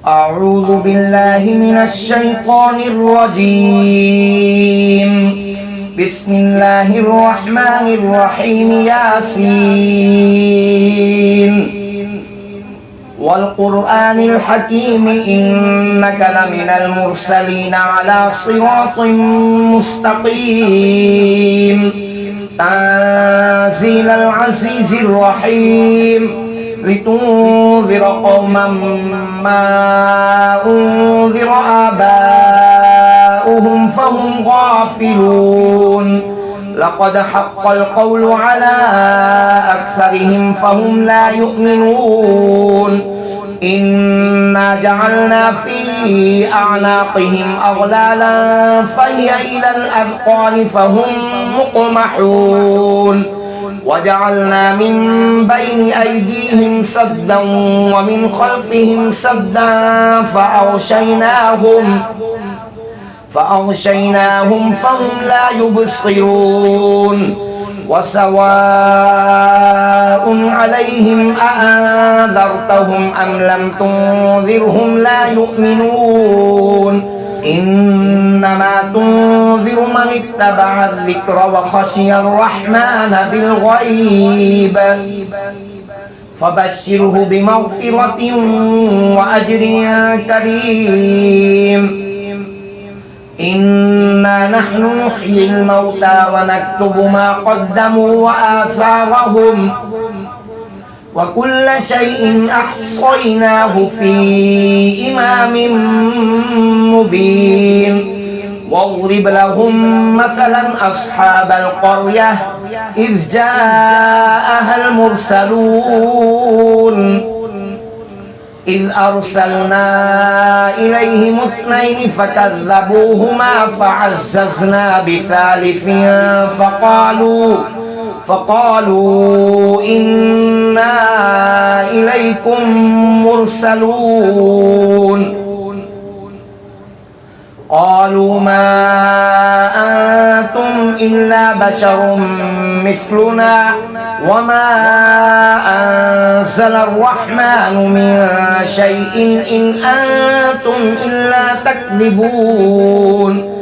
أعوذ بالله من الشيطان الرجيم. بسم الله الرحمن الرحيم. ياسين والقرآن الحكيم إنك لمن المرسلين على صراط مستقيم تنزيل العزيز الرحيم لتنذر قوما ما أنذر آباؤهم فهم غافلون لقد حق القول على أكثرهم فهم لا يؤمنون إنا جعلنا في أعناقهم أغلالا فهي إلى الأذقان فهم مقمحون وجعلنا من بين أيديهم سدا ومن خلفهم سدا فأغشيناهم فهم لا يبصرون وسواء عليهم أأنذرتهم أم لم تنذرهم لا يؤمنون إنما تنذر من اتبع الذكر وخشي الرحمن بالغيب فبشره بمغفرة وأجر كريم. إنا نحن نحيي الموتى ونكتب ما قدموا وآثارهم وكل شيء أحصيناه في إمام مبين واضرب لهم مثلا أصحاب القرية إذ جاءها المرسلون إذ أرسلنا إليهم اثنين فكذبوهما فعززنا بثالث فقالوا إنا إليكم مرسلون قالوا ما أنتم إلا بشر مثلنا وما أنزل الرحمن من شيء إن أنتم إلا تكذبون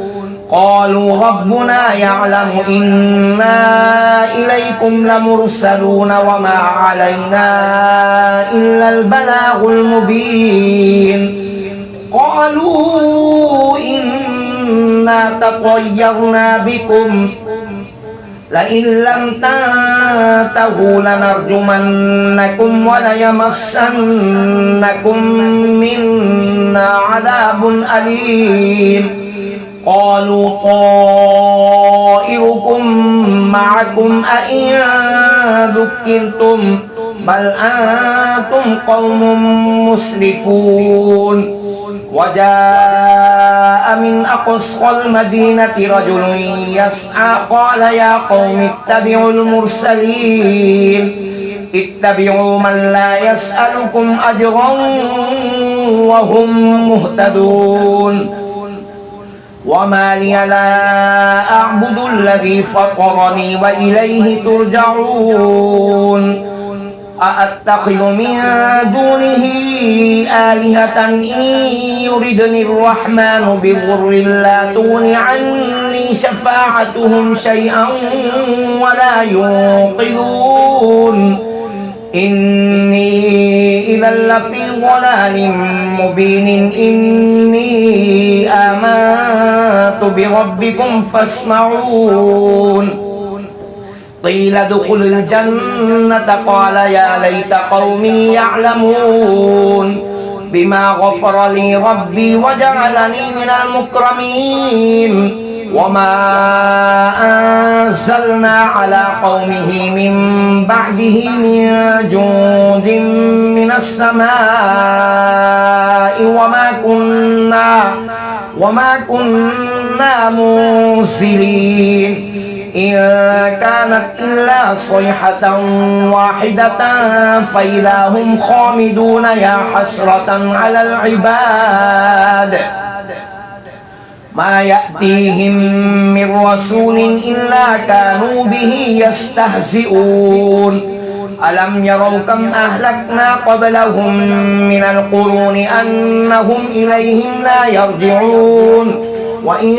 قالوا ربنا يعلم إنا إليكم لمرسلون وما علينا إلا البلاغ المبين قالوا إنا تطيرنا بكم لئن لم تنتهوا لنرجمنكم وليمسنكم منا عذاب أليم قالوا طائركم معكم أئن ذكرتم بل أنتم قوم مسرفون وجاء من أقصى المدينة رجل يسعى قال يا قوم اتبعوا المرسلين اتبعوا من لا يسألكم أجرا وهم مهتدون وما لي لا أعبد الذي فطرني وإليه ترجعون أأتخذ من دونه آلهة إن يردني الرحمن بضر لا تغن عني شفاعتهم شيئا ولا ينقذون إني إذا لفي ضلال مبين إني آمنت بربكم فاسمعون قيل ادخل الجنة قال يا ليت قومي يعلمون بما غفر لي ربي وجعلني من المكرمين وما أنزلنا على قومه من بعده من جند من السماء وما كنا منزلين إن كانت إلا صيحة واحدة فإذا هم خامدون يا حسرة على العباد ما يأتيهم من رسول إلا كانوا به يستهزئون ألم يروا كم أهلكنا قبلهم من القرون أنهم إليهم لا يرجعون وإن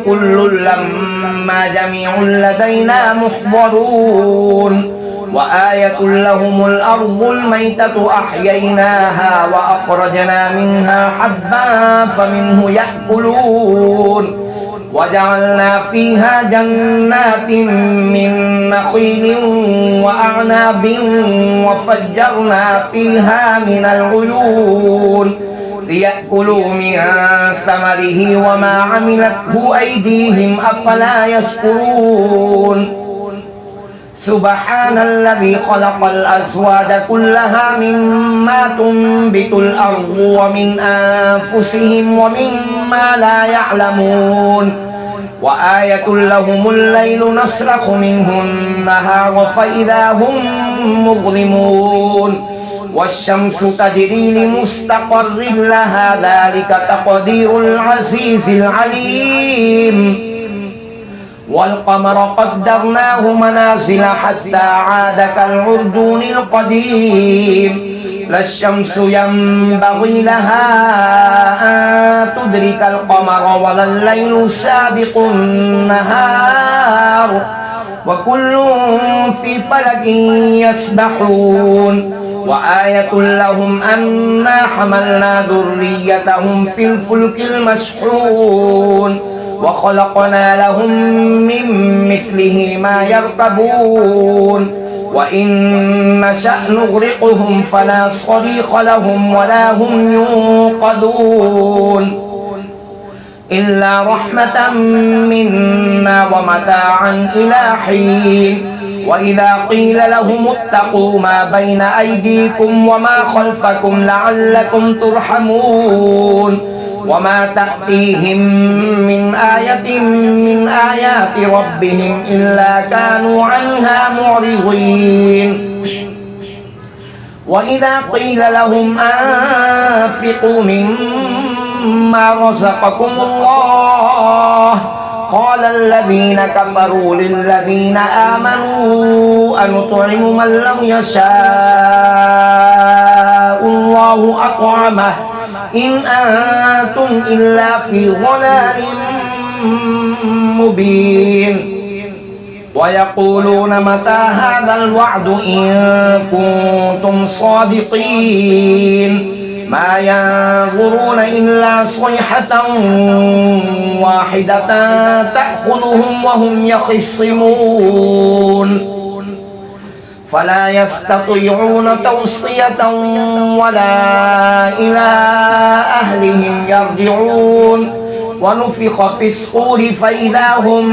كل لما جميع لدينا محضرون وآية لهم الأرض الميتة أحييناها وأخرجنا منها حبا فمنه يأكلون وجعلنا فيها جنات من نخيل وأعناب وفجرنا فيها من العيون ليأكلوا من ثمره وما عملته أيديهم أفلا يشكرون سبحان الذي خلق الأزواج كلها مما تنبت الأرض ومن أنفسهم ومما لا يعلمون وآية لهم الليل نسلخ منه النهار فإذا هم مظلمون والشمس تجري لمستقر لها ذلك تقدير العزيز العليم والقمر قدرناه منازل حتى عاد كالعرجون القديم لا الشمس ينبغي لها أن تدرك القمر ولا الليل سابق النهار وكل في فلك يسبحون وآية لهم أنا حملنا ذريتهم في الفلك المشحون وخلقنا لهم من مثله ما يركبون وإن نشأ نغرقهم فلا صريخ لهم ولا هم ينقذون إلا رحمة منا ومتاعا إلى حين وإذا قيل لهم اتقوا ما بين أيديكم وما خلفكم لعلكم ترحمون وما تأتيهم من آية من آيات ربهم إلا كانوا عنها معرضين وإذا قيل لهم أنفقوا مما رزقكم الله قال الذين كفروا للذين آمنوا أنطعم من لو يشاء الله أطعمه إن أنتم إلا في ضلال مبين ويقولون متى هذا الوعد إن كنتم صادقين ما ينظرون إلا صيحة واحدة تأخذهم وهم يخصمون فلا يستطيعون توصية ولا إلى أهلهم يرجعون ونفخ في الصور فإذا هم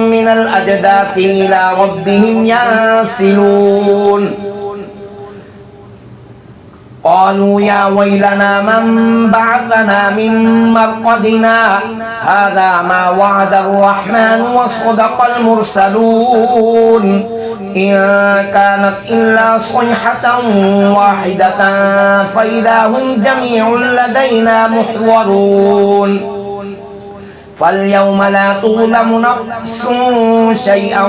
من الأجداث إلى ربهم ينسلون قالوا يا ويلنا من بعثنا من مرقدنا هذا ما وعد الرحمن وصدق المرسلون إن كانت إلا صيحة واحدة فإذا هم جميع لدينا محضرون فاليوم لا تظلم نفس شيئا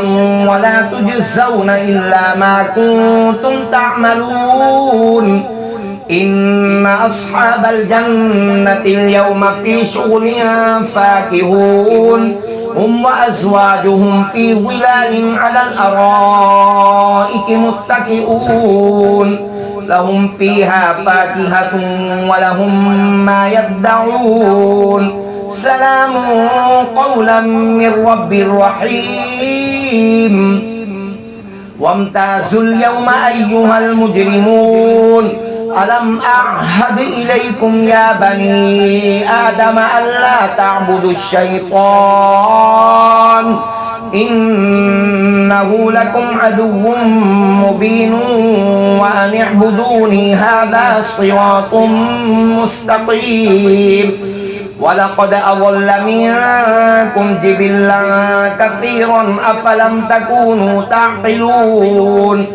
ولا تجزون إلا ما كنتم تعملون إن أصحاب الجنة اليوم في شغل فاكهون هم وأزواجهم في ظلال على الأرائك متكئون لهم فيها فاكهة ولهم ما يدعون سلام قولا من رب رحيم وامتازوا اليوم أيها المجرمون ألم أعهد إليكم يا بني آدم ألا تعبدوا الشيطان إنه لكم عدو مبين وأن اعبدوني هذا صراط مستقيم ولقد أضل منكم جبلا كثيرا أفلم تكونوا تعقلون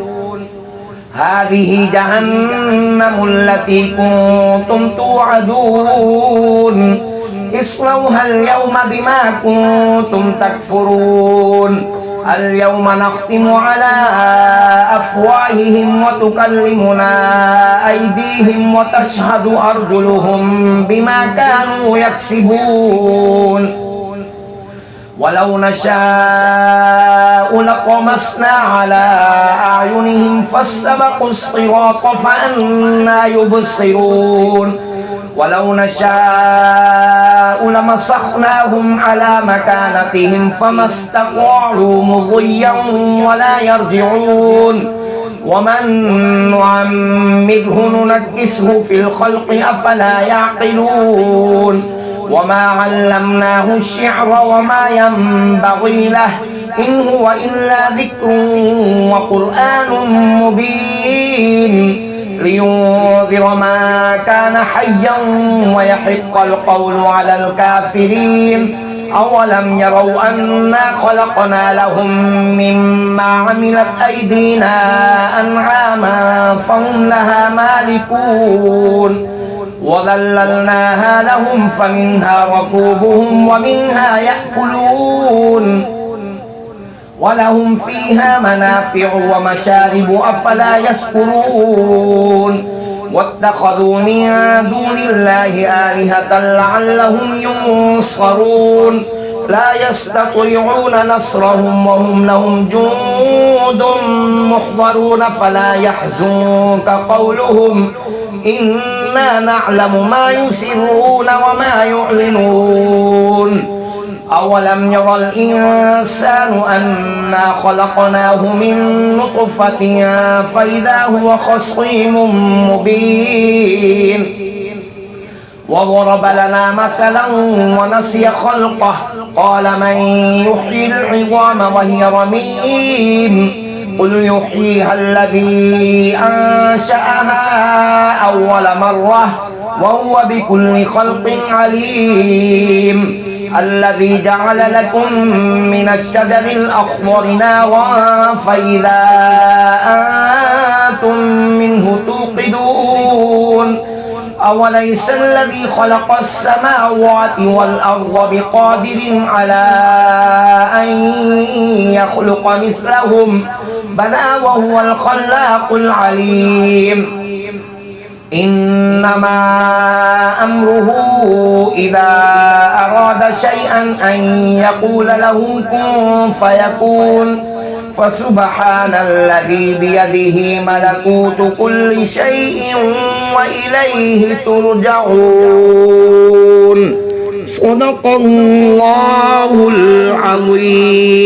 هذه جهنم التي كنتم توعدون اصلوها اليوم بما كنتم تكفرون اليوم نختم على أفواههم وتكلمنا أيديهم وتشهد أرجلهم بما كانوا يكسبون ولو نشاء لطمسنا على أعينهم فاستبقوا الصراط فأنى يبصرون ولو نشاء لمسخناهم على مكانتهم فما استطاعوا مضيا ولا يرجعون ومن نعمره ننكسه في الخلق أفلا يعقلون وما علمناه الشعر وما ينبغي له إن هو إلا ذكر وقرآن مبين لينذر ما كان حيا ويحق القول على الكافرين أولم يروا أنا خلقنا لهم مما عملت أيدينا أنعاما فهم لها مالكون وذللناها لهم فمنها ركوبهم ومنها يأكلون ولهم فيها منافع ومشارب أفلا يشكرون واتخذوا من دون الله آلهة لعلهم ينصرون لا يستطيعون نصرهم وهم لهم جند محضرون فلا يحزنك قولهم إنا نعلم ما يسرون وما يعلنون أولم يرى الإنسان أنا خلقناه من نطفة فإذا هو خصيم مبين وضرب لنا مثلا ونسي خلقه قال من يحيي العظام وهي رميم قل يحييها الذي أنشأها أول مرة وهو بكل خلق عليم الذي جعل لكم من الشجر الأخضر نارا فإذا أنتم منه توقدون أوليس الذي خلق السماوات والأرض بقادر على أن يخلق مثلهم بلى وهو الخلاق العليم إنما أمره إذا أراد شيئا أن يقول له كن فيكون فسبحان الذي بيده ملكوت كل شيء وإليه ترجعون صدق الله العظيم.